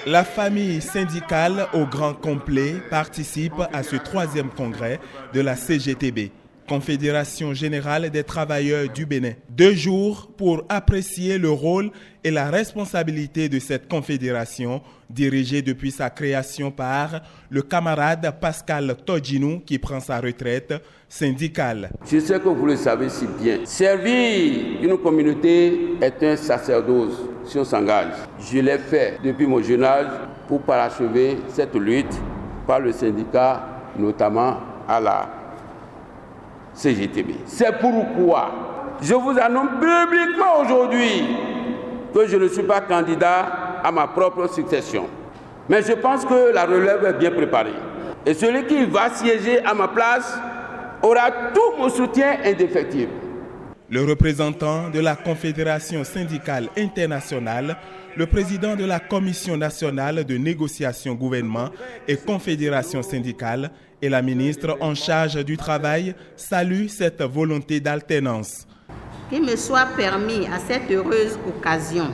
La famille syndicale au grand complet participe à ce 3e congrès de la CGTB, Confédération Générale des Travailleurs du Bénin. 2 jours pour apprécier le rôle et la responsabilité de cette confédération dirigée depuis sa création par le camarade Pascal Todjinou qui prend sa retraite syndicale. Je sais que vous le savez si bien. Servir une communauté est un sacerdoce si on s'engage. Je l'ai fait depuis mon jeune âge pour parachever cette lutte par le syndicat, notamment à la CGTB. C'est pourquoi je vous annonce publiquement aujourd'hui que je ne suis pas candidat à ma propre succession. Mais je pense que la relève est bien préparée. Et celui qui va siéger à ma place aura tout mon soutien indéfectible. Le représentant de la Confédération syndicale internationale, le président de la Commission nationale de négociation gouvernement et confédération syndicale et la ministre en charge du travail saluent cette volonté d'alternance. Qu'il me soit permis à cette heureuse occasion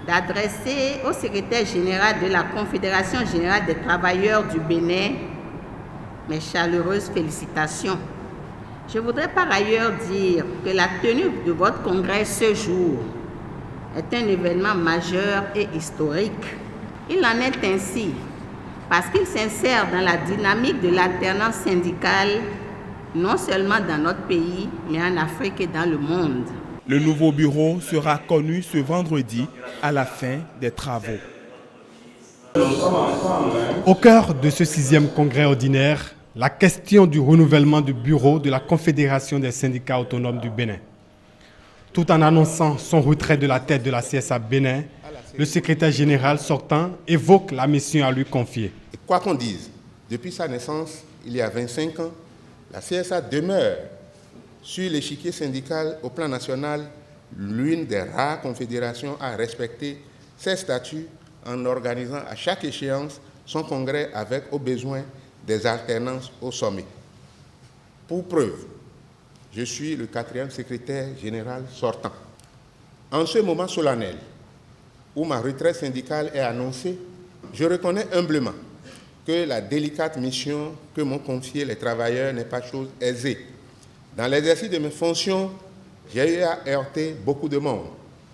d'adresser au secrétaire général de la Confédération générale des travailleurs du Bénin mes chaleureuses félicitations. Je voudrais par ailleurs dire que la tenue de votre congrès ce jour est un événement majeur et historique. Il en est ainsi parce qu'il s'insère dans la dynamique de l'alternance syndicale, non seulement dans notre pays, mais en Afrique et dans le monde. Le nouveau bureau sera connu ce vendredi à la fin des travaux. Au cœur de ce 6e congrès ordinaire, la question du renouvellement du bureau de la Confédération des syndicats autonomes du Bénin. Tout en annonçant son retrait de la tête de la CSA Bénin, le secrétaire général sortant évoque la mission à lui confier. Et quoi qu'on dise, depuis sa naissance, il y a 25 ans, la CSA demeure sur l'échiquier syndical au plan national l'une des rares confédérations à respecter ses statuts en organisant à chaque échéance son congrès avec, au besoin, des alternances au sommet. Pour preuve, je suis le 4e secrétaire général sortant. En ce moment solennel où ma retraite syndicale est annoncée, je reconnais humblement que la délicate mission que m'ont confiée les travailleurs n'est pas chose aisée. Dans l'exercice de mes fonctions, j'ai eu à heurter beaucoup de monde.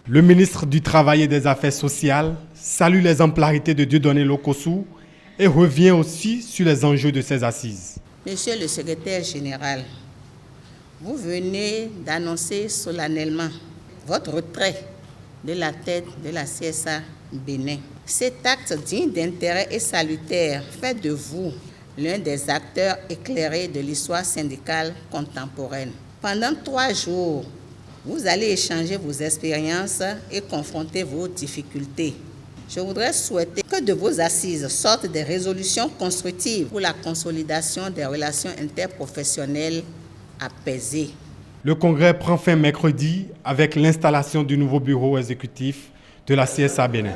Le ministre du Travail et des Affaires sociales salue les exemplarités de Dieudonné Lokossou et revient aussi sur les enjeux de ces assises. Monsieur le secrétaire général, vous venez d'annoncer solennellement votre retrait de la tête de la CSA Bénin. Cet acte digne d'intérêt et salutaire fait de vous l'un des acteurs éclairés de l'histoire syndicale contemporaine. Pendant 3 jours, vous allez échanger vos expériences et confronter vos difficultés. Je voudrais souhaiter que de vos assises sortent des résolutions constructives pour la consolidation des relations interprofessionnelles apaisées. Le congrès prend fin mercredi avec l'installation du nouveau bureau exécutif de la CSA Bénin.